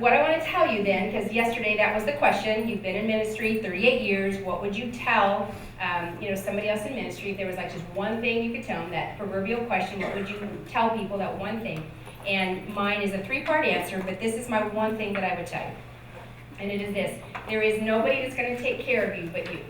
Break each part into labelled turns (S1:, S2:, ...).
S1: what I want to tell you then, because yesterday that was the question, you've been in ministry 38 years, what would you tell somebody else in ministry if there was like just one thing you could tell them, that proverbial question, what would you tell people, that one thing? And mine is a 3-part answer, but this is my one thing that I would tell you. And it is this: there is nobody that's going to take care of you but you.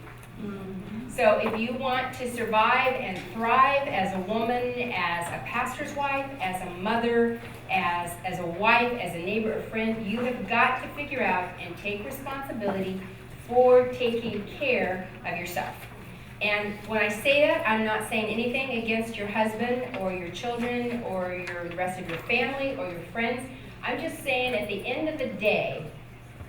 S1: So if you want to survive and thrive as a woman, as a pastor's wife, as a mother, as a wife, as a neighbor, a friend, you have got to figure out and take responsibility for taking care of yourself. And when I say that, I'm not saying anything against your husband or your children or the rest of your family or your friends. I'm just saying at the end of the day,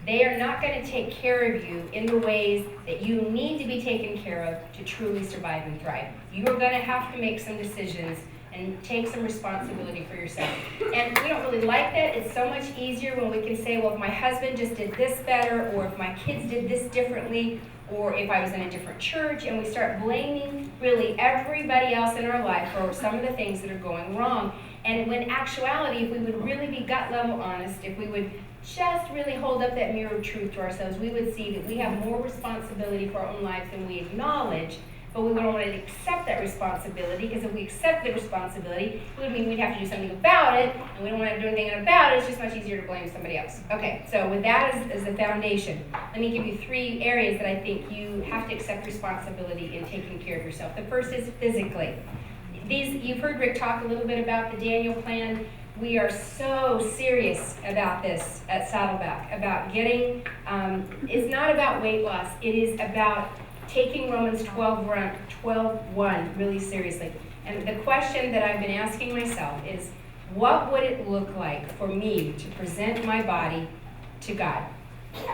S1: they are not going to take care of you in the ways that you need to be taken care of to truly survive and thrive. You are going to have to make some decisions and take some responsibility for yourself. And we don't really like that. It's so much easier when we can say, well, if my husband just did this better, or if my kids did this differently, or if I was in a different church, and we start blaming really everybody else in our life for some of the things that are going wrong. And when actuality, if we would really be gut level honest, if we would just really hold up that mirror of truth to ourselves, we would see that we have more responsibility for our own lives than we acknowledge, but we don't want to accept that responsibility, because if we accept the responsibility, it would mean we'd have to do something about it, and we don't want to do anything about it. It's just much easier to blame somebody else. Okay, so with that as the foundation, let me give you 3 areas that I think you have to accept responsibility in taking care of yourself. The first is physically. You've heard Rick talk a little bit about the Daniel plan. We are so serious about this at Saddleback, about getting, it's not about weight loss, it is about taking Romans 12:1 really seriously. And the question that I've been asking myself is, what would it look like for me to present my body to God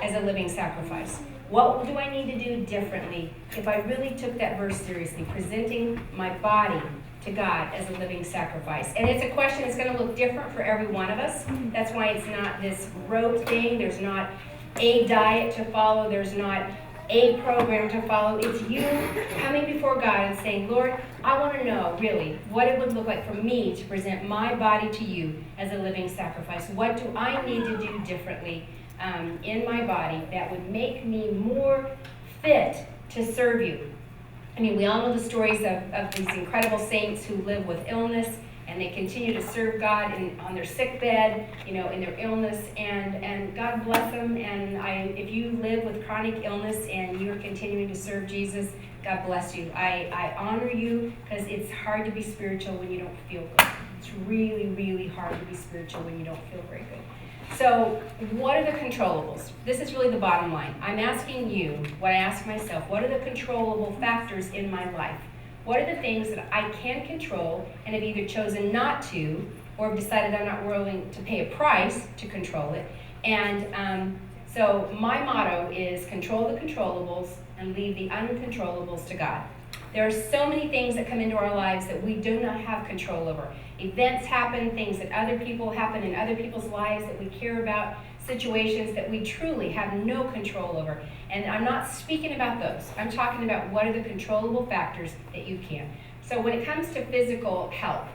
S1: as a living sacrifice? What do I need to do differently if I really took that verse seriously, presenting my body to God as a living sacrifice? And it's a question that's going to look different for every one of us. That's why it's not this rote thing. There's not a diet to follow. There's not a program to follow. It's you coming before God and saying, Lord, I want to know really what it would look like for me to present my body to you as a living sacrifice. What do I need to do differently in my body that would make me more fit to serve you? I mean, we all know the stories of these incredible saints who live with illness, and they continue to serve God on their sick bed, in their illness, and God bless them. And if you live with chronic illness and you're continuing to serve Jesus, God bless you. I honor you, because it's hard to be spiritual when you don't feel good. It's really, really hard to be spiritual when you don't feel very good. So what are the controllables? This is really the bottom line. I'm asking you what I ask myself. What are the controllable factors in my life? What are the things that I can control and have either chosen not to, or have decided I'm not willing to pay a price to control it? And so my motto is control the controllables and leave the uncontrollables to God. There are so many things that come into our lives that we do not have control over. Events happen, things that other people happen in other people's lives that we care about, situations that we truly have no control over. And I'm not speaking about those. I'm talking about what are the controllable factors that you can. So when it comes to physical health,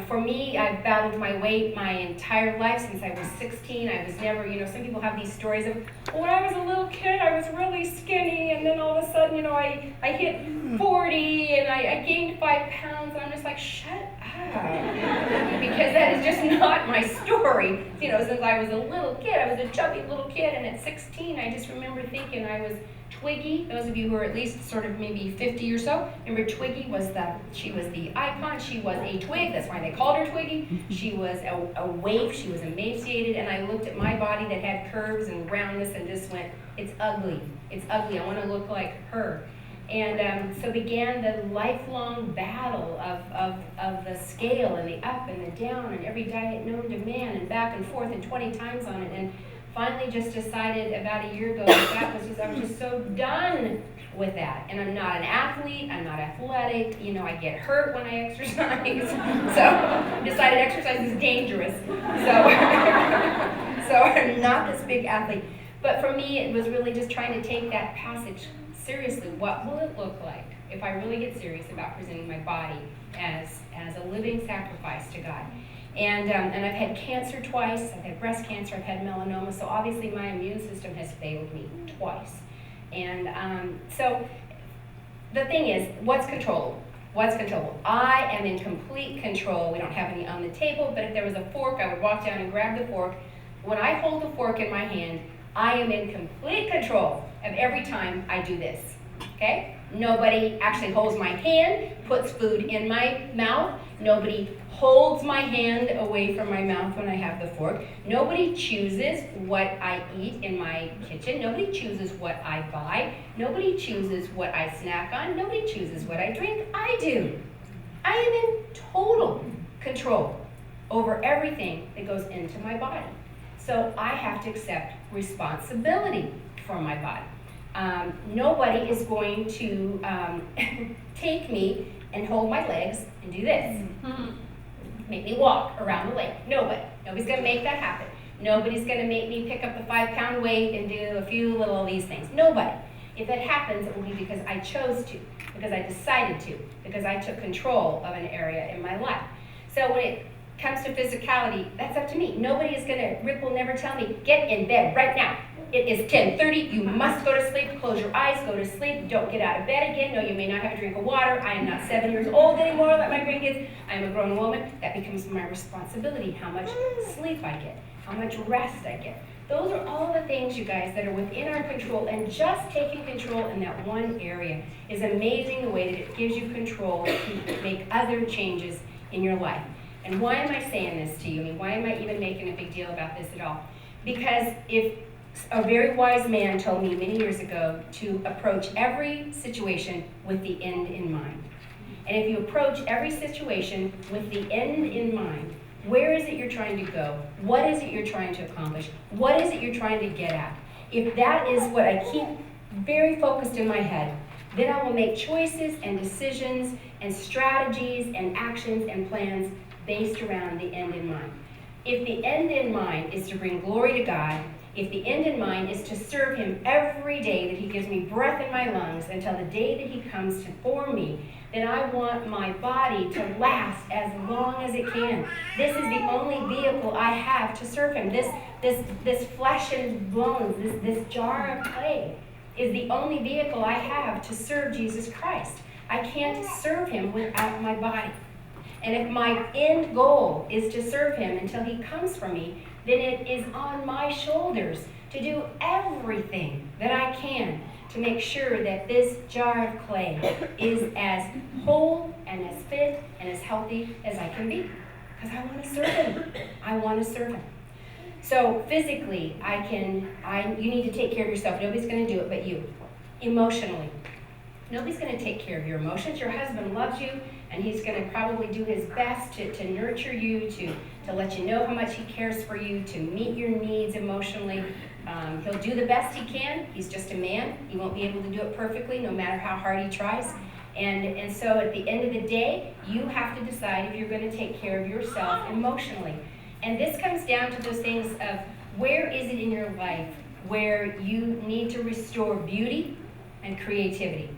S1: for me, I've battled my weight my entire life since I was 16. I was never, some people have these stories of, well, when I was a little kid, I was really skinny, and then all of a sudden, I hit 40, and I gained 5 pounds, and I'm just like, shut up. Because that is just not my story. Since I was a little kid, I was a chubby little kid, and at 16, I just remember thinking I was Twiggy. Those of you who are at least sort of maybe 50 or so, remember Twiggy she was the icon. She was a twig. That's why they called her Twiggy. She was a waif. She was emaciated. And I looked at my body that had curves and roundness and just went, it's ugly. It's ugly. I want to look like her. And so began the lifelong battle of the scale and the up and the down and every diet known to man and back and forth and 20 times on it. And finally just decided about a year ago that I'm just so done with that. And I'm not an athlete, I'm not athletic, I get hurt when I exercise. So decided exercise is dangerous. So I'm not this big athlete. But for me, it was really just trying to take that passage seriously. What will it look like if I really get serious about presenting my body as a living sacrifice to God? And I've had cancer twice. I've had breast cancer. I've had melanoma. So obviously my immune system has failed me twice. And so the thing is, what's controllable? What's controllable? I am in complete control. We don't have any on the table, but if there was a fork, I would walk down and grab the fork. When I hold the fork in my hand, I am in complete control of every time I do this, okay? Nobody actually holds my hand, puts food in my mouth. Nobody holds my hand away from my mouth when I have the fork. Nobody chooses what I eat in my kitchen. Nobody chooses what I buy. Nobody chooses what I snack on. Nobody chooses what I drink. I do. I am in total control over everything that goes into my body. So I have to accept responsibility for my body. Nobody is going to take me and hold my legs and do this. Make me walk around the lake. Nobody. Nobody's going to make that happen. Nobody's going to make me pick up the 5-pound weight and do a few little of these things. Nobody. If it happens, it will be because I chose to, because I decided to, because I took control of an area in my life. So when it comes to physicality, that's up to me. Nobody is going to, Rick will never tell me, get in bed right now. It is 10:30, you must go to sleep, close your eyes, go to sleep, don't get out of bed again. No, you may not have a drink of water. I am not 7 years old anymore like my grandkids. I am a grown woman. That becomes my responsibility, how much sleep I get, how much rest I get. Those are all the things, you guys, that are within our control, and just taking control in that one area is amazing, the way that it gives you control to make other changes in your life. And why am I saying this to you? I mean, why am I even making a big deal about this at all? Because if a very wise man told me many years ago to approach every situation with the end in mind. And if you approach every situation with the end in mind, where is it you're trying to go? What is it you're trying to accomplish? What is it you're trying to get at? If that is what I keep very focused in my head, then I will make choices and decisions and strategies and actions and plans based around the end in mind. If the end in mind is to bring glory to God, if the end in mind is to serve Him every day that He gives me breath in my lungs until the day that He comes to form me, then I want my body to last as long as it can. This is the only vehicle I have to serve Him. This flesh and bones, this jar of clay is the only vehicle I have to serve Jesus Christ. I can't serve Him without my body. And if my end goal is to serve Him until He comes for me, then it is on my shoulders to do everything that I can to make sure that this jar of clay is as whole and as fit and as healthy as I can be. Because I want to serve Him. I want to serve Him. So physically, you need to take care of yourself. Nobody's going to do it but you. Emotionally, nobody's going to take care of your emotions. Your husband loves you, and he's going to probably do his best to nurture you, to let you know how much he cares for you, to meet your needs emotionally. He'll do the best he can. He's just a man. He won't be able to do it perfectly, no matter how hard he tries. And so at the end of the day, you have to decide if you're going to take care of yourself emotionally. And this comes down to those things of where is it in your life where you need to restore beauty and creativity.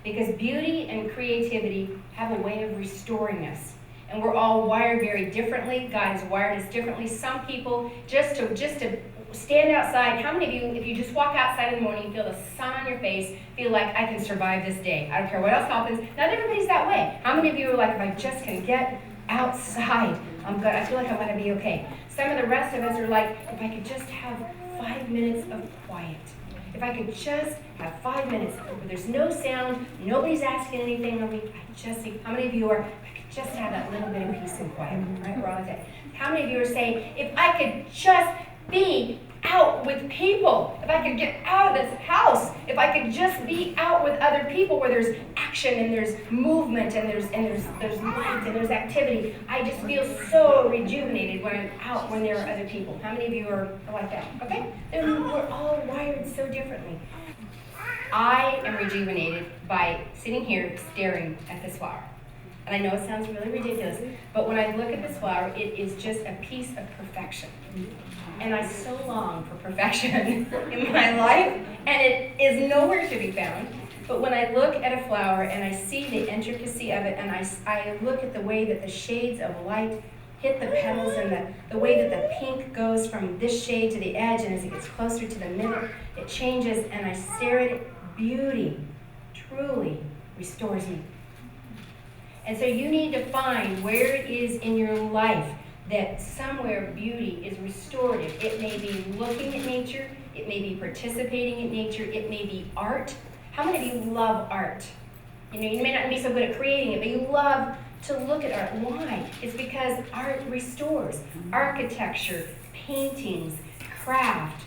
S1: Because beauty and creativity have a way of restoring us. And we're all wired very differently. God has wired us differently. Some people, just to stand outside, how many of you, if you just walk outside in the morning, you feel the sun on your face, feel like I can survive this day. I don't care what else happens. Not everybody's that way. How many of you are like, if I just can get outside, I'm good. I feel like I'm going to be okay. Some of the rest of us are like, if I could just have 5 minutes of quiet. If I could just have 5 minutes where there's no sound, nobody's asking anything of me, how many of you are, I could just have that little bit of peace and quiet, right? We're all like that. How many of you are saying, if I could just be out with people, if I could get out of this house, if I could just be out with other people where there's action and there's movement and there's light and there's activity, I just feel so rejuvenated when I'm out, when there are other people. How many of you are like that? Okay? We're all wired so differently. I am rejuvenated by sitting here staring at this flower. And I know it sounds really ridiculous, but when I look at this flower, it is just a piece of perfection. And I so long for perfection in my life, and it is nowhere to be found. But when I look at a flower and I see the intricacy of it, and I look at the way that the shades of light hit the petals and the way that the pink goes from this shade to the edge, and as it gets closer to the middle, it changes, and I stare at it. Beauty truly restores me. And so you need to find where it is in your life that somewhere beauty is restorative. It may be looking at nature, it may be participating in nature, it may be art. How many of you love art? You know, you may not be so good at creating it, but you love to look at art. Why? It's because art restores. Architecture, paintings, craft,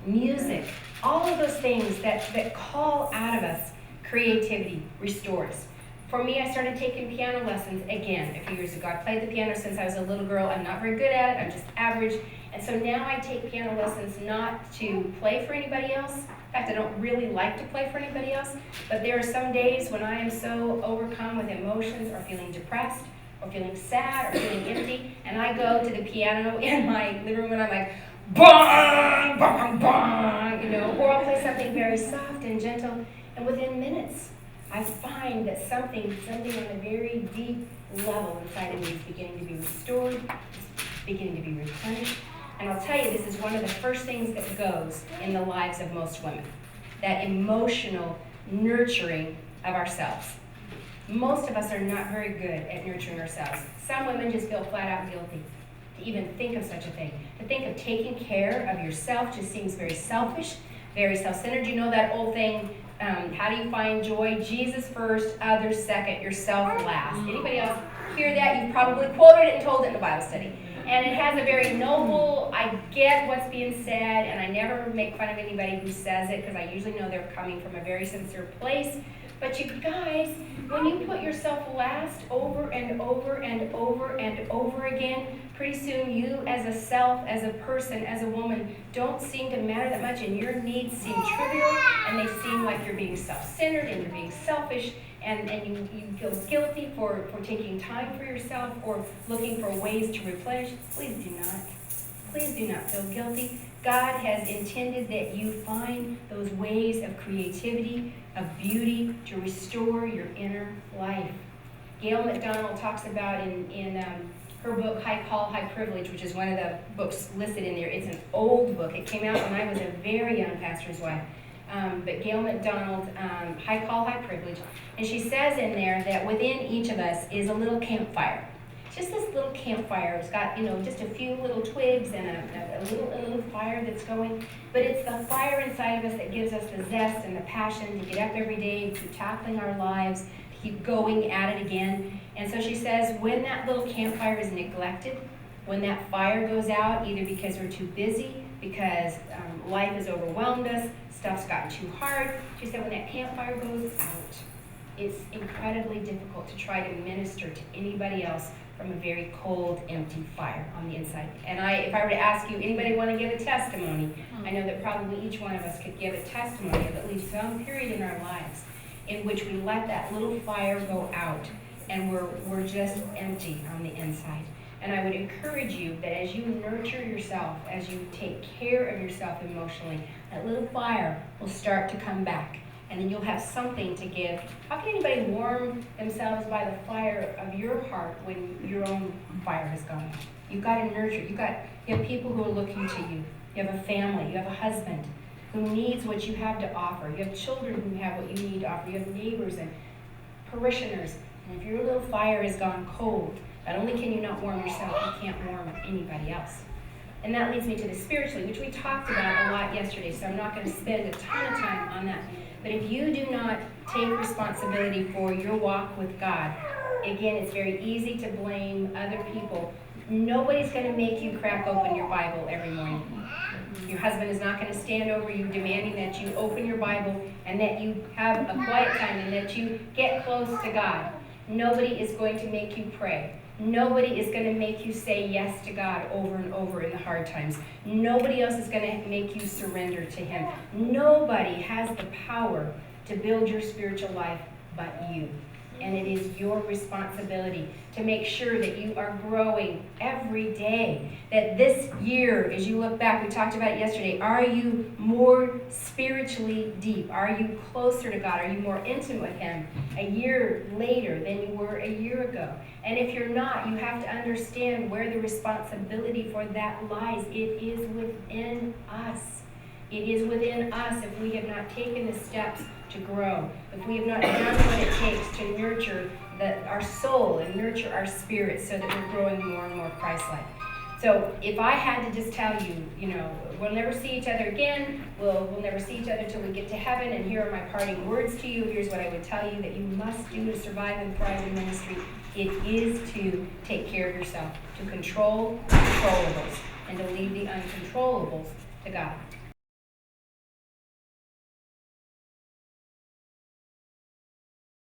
S1: music, all of those things that call out of us creativity restores. For me, I started taking piano lessons again a few years ago. I played the piano since I was a little girl. I'm not very good at it. I'm just average. And so now I take piano lessons not to play for anybody else. In fact, I don't really like to play for anybody else. But there are some days when I am so overcome with emotions or feeling depressed or feeling sad or feeling empty, and I go to the piano in my living room and I'm like, bong, bong, bong, you know, or I'll play something very soft and gentle, and within minutes, I find that something on a very deep level inside of me is beginning to be restored, is beginning to be replenished. And I'll tell you, this is one of the first things that goes in the lives of most women, that emotional nurturing of ourselves. Most of us are not very good at nurturing ourselves. Some women just feel flat out guilty to even think of such a thing. To think of taking care of yourself just seems very selfish, very self-centered. You know that old thing, how do you find joy? Jesus first, others second, yourself last. Anybody else hear that? You've probably quoted it and told it in the Bible study. And it has a very noble, I get what's being said, and I never make fun of anybody who says it, because I usually know they're coming from a very sincere place. But you guys, when you put yourself last over and over and over and over again, pretty soon you as a self, as a person, as a woman, don't seem to matter that much, and your needs seem trivial, and they seem like you're being self-centered and you're being selfish, and you feel guilty for taking time for yourself or looking for ways to replenish. Please do not. Please do not feel guilty. God has intended that you find those ways of creativity, of beauty, to restore your inner life. Gail McDonald talks about in her book, High Call, High Privilege, which is one of the books listed in there. It's an old book. It came out when I was a very young pastor's wife. But Gail McDonald, High Call, High Privilege. And she says in there that within each of us is a little campfire. Just this little campfire. It's got, just a few little twigs and a little fire that's going. But it's the fire inside of us that gives us the zest and the passion to get up every day, to keep tackling our lives, to keep going at it again. And so she says, when that little campfire is neglected, when that fire goes out, either because we're too busy, because life has overwhelmed us, stuff's gotten too hard, she said when that campfire goes out, it's incredibly difficult to try to minister to anybody else from a very cold, empty fire on the inside. And if I were to ask you, anybody want to give a testimony? I know that probably each one of us could give a testimony of at least some period in our lives in which we let that little fire go out and we're just empty on the inside. And I would encourage you that as you nurture yourself, as you take care of yourself emotionally, that little fire will start to come back. And then you'll have something to give. How can anybody warm themselves by the fire of your heart when your own fire has gone out? You've got to nurture. You have people who are looking to you. You have a family. You have a husband who needs what you have to offer. You have children who have what you need to offer. You have neighbors and parishioners. And if your little fire has gone cold, not only can you not warm yourself, you can't warm anybody else. And that leads me to the spiritually, which we talked about a lot yesterday, so I'm not going to spend a ton of time on that. But if you do not take responsibility for your walk with God, again, it's very easy to blame other people. Nobody's going to make you crack open your Bible every morning. Your husband is not going to stand over you demanding that you open your Bible and that you have a quiet time and that you get close to God. Nobody is going to make you pray. Nobody is going to make you say yes to God over and over in the hard times. Nobody else is going to make you surrender to Him. Nobody has the power to build your spiritual life but you. And it is your responsibility to make sure that you are growing every day. That this year, as you look back, we talked about it yesterday, are you more spiritually deep? Are you closer to God? Are you more intimate with Him a year later than you were a year ago? And if you're not, you have to understand where the responsibility for that lies. It is within us. It is within us if we have not taken the steps to grow, if we have not done what it takes to nurture our soul and nurture our spirit so that we're growing more and more Christ-like. So if I had to just tell you, we'll never see each other again, we'll never see each other till we get to heaven, and here are my parting words to you. Here's what I would tell you that you must do to survive and thrive in ministry. It is to take care of yourself, to control the controllables, and to leave the uncontrollables to God.